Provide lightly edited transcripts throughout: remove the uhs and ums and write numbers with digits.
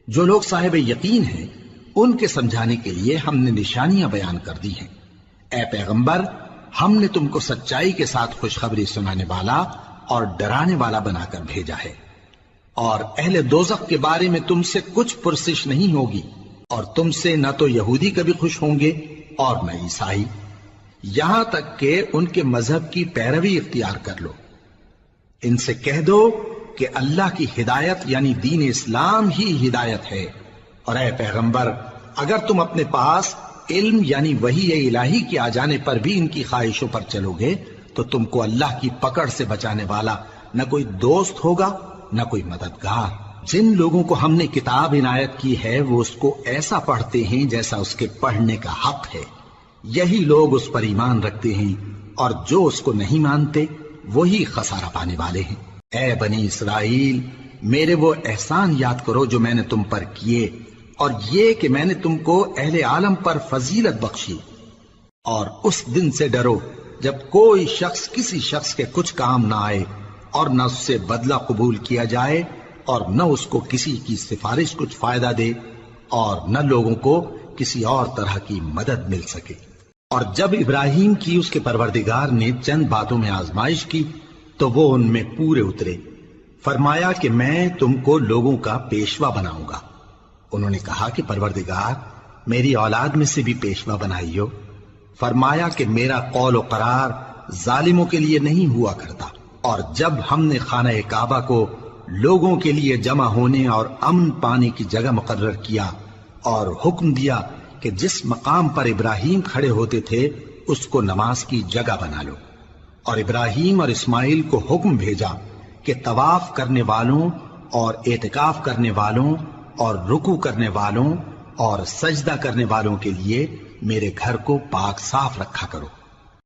جو لوگ صاحب یقین ہیں ان کے سمجھانے کے لیے ہم نے نشانیاں بیان کر دی ہیں۔ اے پیغمبر، ہم نے تم کو سچائی کے ساتھ خوشخبری سنانے والا اور ڈرانے والا بنا کر بھیجا ہے، اور اہل دوزخ کے بارے میں تم سے کچھ پرسش نہیں ہوگی، اور تم سے نہ تو یہودی کبھی خوش ہوں گے اور نہ عیسائی، یہاں تک کہ ان کے مذہب کی پیروی اختیار کر لو۔ ان سے کہہ دو کہ اللہ کی ہدایت یعنی دین اسلام ہی ہدایت ہے، اور اے پیغمبر اگر تم اپنے پاس علم یعنی وحی الہی کے آ جانے پر بھی ان کی خواہشوں پر چلو گے تو تم کو اللہ کی پکڑ سے بچانے والا نہ کوئی دوست ہوگا نہ کوئی مددگار۔ جن لوگوں کو ہم نے کتاب عنایت کی ہے وہ اس کو ایسا پڑھتے ہیں جیسا اس کے پڑھنے کا حق ہے، یہی لوگ اس پر ایمان رکھتے ہیں، اور جو اس کو نہیں مانتے وہی خسارہ پانے والے ہیں۔ اے بنی اسرائیل، میرے وہ احسان یاد کرو جو میں نے تم پر کیے، اور یہ کہ میں نے تم کو اہل عالم پر فضیلت بخشی، اور اس دن سے ڈرو جب کوئی شخص کسی شخص کے کچھ کام نہ آئے، اور نہ اس سے بدلہ قبول کیا جائے، اور نہ اس کو کسی کی سفارش کچھ فائدہ دے، اور نہ لوگوں کو کسی اور طرح کی مدد مل سکے۔ اور جب ابراہیم کی اس کے پروردگار نے چند باتوں میں آزمائش کی تو وہ ان میں پورے اترے۔ فرمایا کہ میں تم کو لوگوں کا پیشوا بناؤں گا۔ انہوں نے کہا کہ پروردگار میری اولاد میں سے بھی پیشوا بنائیو۔ فرمایا کہ میرا قول و قرار ظالموں کے لیے نہیں ہوا کرتا۔ اور جب ہم نے خانہ کعبہ کو لوگوں کے لیے جمع ہونے اور امن پانے کی جگہ مقرر کیا اور حکم دیا کہ جس مقام پر ابراہیم کھڑے ہوتے تھے اس کو نماز کی جگہ بنا لو، اور ابراہیم اور اسماعیل کو حکم بھیجا کہ طواف کرنے والوں اور اعتکاف کرنے والوں اور رکوع کرنے والوں اور سجدہ کرنے والوں کے لیے میرے گھر کو پاک صاف رکھا کرو۔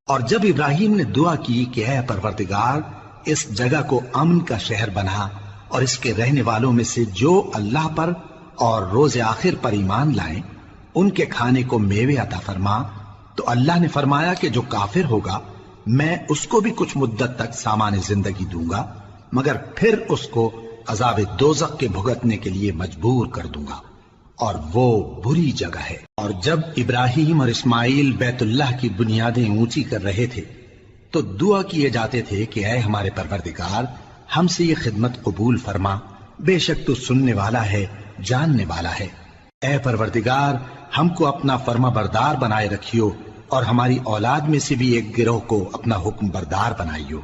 اور جب ابراہیم نے دعا کی کہ اے پروردگار اس جگہ کو امن کا شہر بنا، اور اس کے رہنے والوں میں سے جو اللہ پر اور روز آخر پر ایمان لائیں ان کے کھانے کو میوے عطا فرما، تو اللہ نے فرمایا کہ جو کافر ہوگا میں اس کو بھی کچھ مدت تک سامان زندگی دوں گا، مگر پھر اس کو عذاب دوزخ کے بھگتنے کے لیے مجبور کر دوں گا، اور وہ بری جگہ ہے۔ اور جب ابراہیم اور اسماعیل بیت اللہ کی بنیادیں اونچی کر رہے تھے تو دعا کیے جاتے تھے کہ اے ہمارے پروردگار ہم سے یہ خدمت قبول فرما، بے شک تو سننے والا ہے جاننے والا ہے۔ اے پروردگار ہم کو اپنا فرما بردار بنائے رکھیو، اور ہماری اولاد میں سے بھی ایک گروہ کو اپنا حکم بردار بنائیو،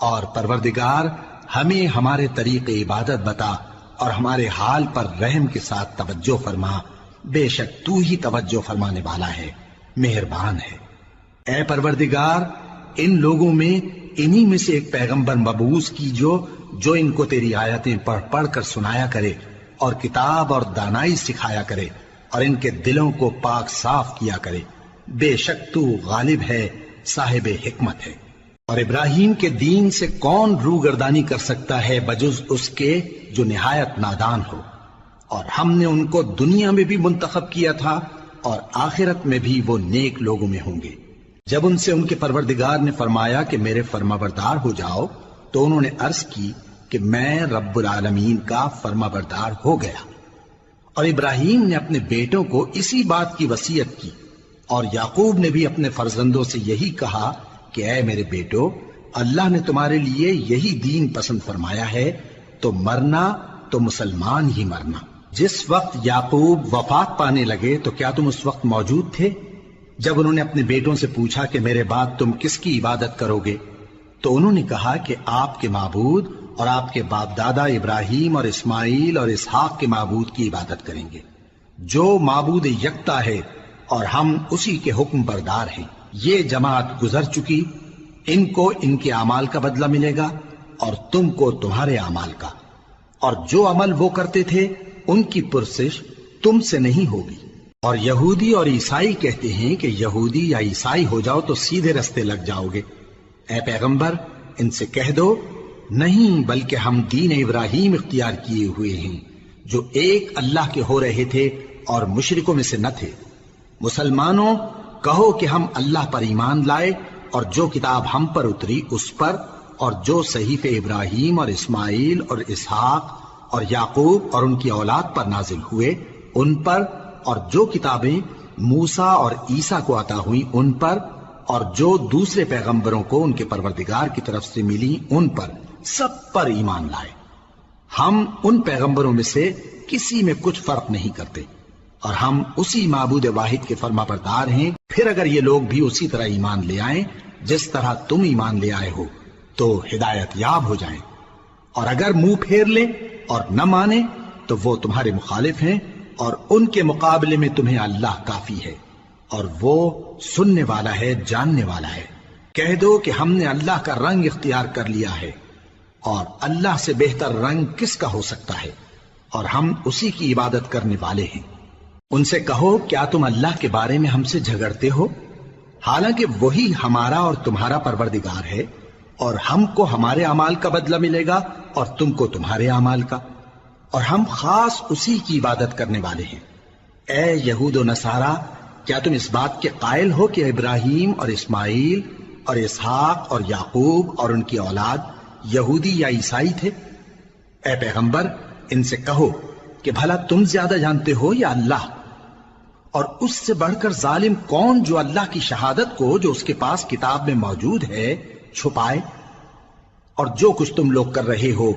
اور پروردگار ہمیں ہمارے طریق عبادت بتا اور ہمارے حال پر رحم کے ساتھ توجہ فرما، بے شک تو ہی توجہ فرمانے والا ہے، مہربان ہے۔ اے پروردگار ان لوگوں میں انہی میں سے ایک پیغمبر مبعوث کی جو ان کو تیری آیتیں پڑھ پڑھ کر سنایا کرے اور کتاب اور دانائی سکھایا کرے اور ان کے دلوں کو پاک صاف کیا کرے، بے شک تو غالب ہے، صاحب حکمت ہے۔ اور ابراہیم کے دین سے کون روگردانی کر سکتا ہے بجز اس کے جو نہایت نادان ہو، اور ہم نے ان کو دنیا میں بھی منتخب کیا تھا اور آخرت میں بھی وہ نیک لوگوں میں ہوں گے۔ جب ان سے ان کے پروردگار نے فرمایا کہ میرے فرمانبردار ہو جاؤ تو انہوں نے عرض کی کہ میں رب العالمین کا فرمانبردار ہو گیا۔ اور ابراہیم نے اپنے بیٹوں کو اسی بات کی وصیت کی، اور یعقوب نے بھی اپنے فرزندوں سے یہی کہا کہ اے میرے بیٹو، اللہ نے تمہارے لیے یہی دین پسند فرمایا ہے، تو مرنا تو مسلمان ہی مرنا۔ جس وقت یعقوب وفات پانے لگے تو کیا تم اس وقت موجود تھے جب انہوں نے اپنے بیٹوں سے پوچھا کہ میرے بعد تم کس کی عبادت کرو گے؟ تو انہوں نے کہا کہ آپ کے معبود اور آپ کے باپ دادا ابراہیم اور اسماعیل اور اسحاق کے معبود کی عبادت کریں گے، جو معبود یکتا ہے اور ہم اسی کے حکم بردار ہیں۔ یہ جماعت گزر چکی، ان کو ان کے اعمال کا بدلہ ملے گا اور تم کو تمہارے اعمال کا، اور جو عمل وہ کرتے تھے ان کی پرسش تم سے نہیں ہوگی۔ اور یہودی اور عیسائی کہتے ہیں کہ یہودی یا عیسائی ہو جاؤ تو سیدھے رستے لگ جاؤ گے۔ اے پیغمبر ان سے کہہ دو نہیں، بلکہ ہم دین ابراہیم اختیار کیے ہوئے ہیں جو ایک اللہ کے ہو رہے تھے اور مشرکوں میں سے نہ تھے۔ مسلمانوں کہو کہ ہم اللہ پر ایمان لائے اور جو کتاب ہم پر اتری اس پر، اور جو صحیفے ابراہیم اور اسماعیل اور اسحاق اور یعقوب اور ان کی اولاد پر نازل ہوئے ان پر، اور جو کتابیں موسیٰ اور عیسیٰ کو عطا ہوئی ان پر، اور جو دوسرے پیغمبروں کو ان کے پروردگار کی طرف سے ملی ان پر، سب پر ایمان لائے۔ ہم ان پیغمبروں میں سے کسی میں کچھ فرق نہیں کرتے، اور ہم اسی معبود واحد کے فرما بردار ہیں۔ پھر اگر یہ لوگ بھی اسی طرح ایمان لے آئیں جس طرح تم ایمان لے آئے ہو تو ہدایت یاب ہو جائیں، اور اگر منہ پھیر لیں اور نہ مانیں تو وہ تمہارے مخالف ہیں، اور ان کے مقابلے میں تمہیں اللہ کافی ہے، اور وہ سننے والا ہے، جاننے والا ہے۔ کہہ دو کہ ہم نے اللہ کا رنگ اختیار کر لیا ہے، اور اللہ سے بہتر رنگ کس کا ہو سکتا ہے، اور ہم اسی کی عبادت کرنے والے ہیں۔ ان سے کہو کیا تم اللہ کے بارے میں ہم سے جھگڑتے ہو، حالانکہ وہی ہمارا اور تمہارا پروردگار ہے، اور ہم کو ہمارے اعمال کا بدلہ ملے گا اور تم کو تمہارے اعمال کا، اور ہم خاص اسی کی عبادت کرنے والے ہیں۔ اے یہود و نصارا، کیا تم اس بات کے قائل ہو کہ ابراہیم اور اسماعیل اور اسحاق اور یعقوب اور ان کی اولاد یہودی یا عیسائی تھے؟ اے پیغمبر، ان سے کہو کہ بھلا تم زیادہ جانتے ہو یا اللہ؟ اور اس سے بڑھ کر ظالم کون جو اللہ کی شہادت کو جو اس کے پاس کتاب میں موجود ہے چھپائے؟ اور جو کچھ تم لوگ کر رہے ہو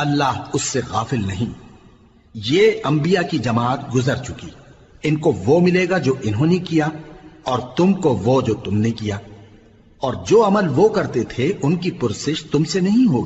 اللہ اس سے غافل نہیں۔ یہ انبیاء کی جماعت گزر چکی، ان کو وہ ملے گا جو انہوں نے کیا، اور تم کو وہ جو تم نے کیا، اور جو عمل وہ کرتے تھے ان کی پرسش تم سے نہیں ہوگی۔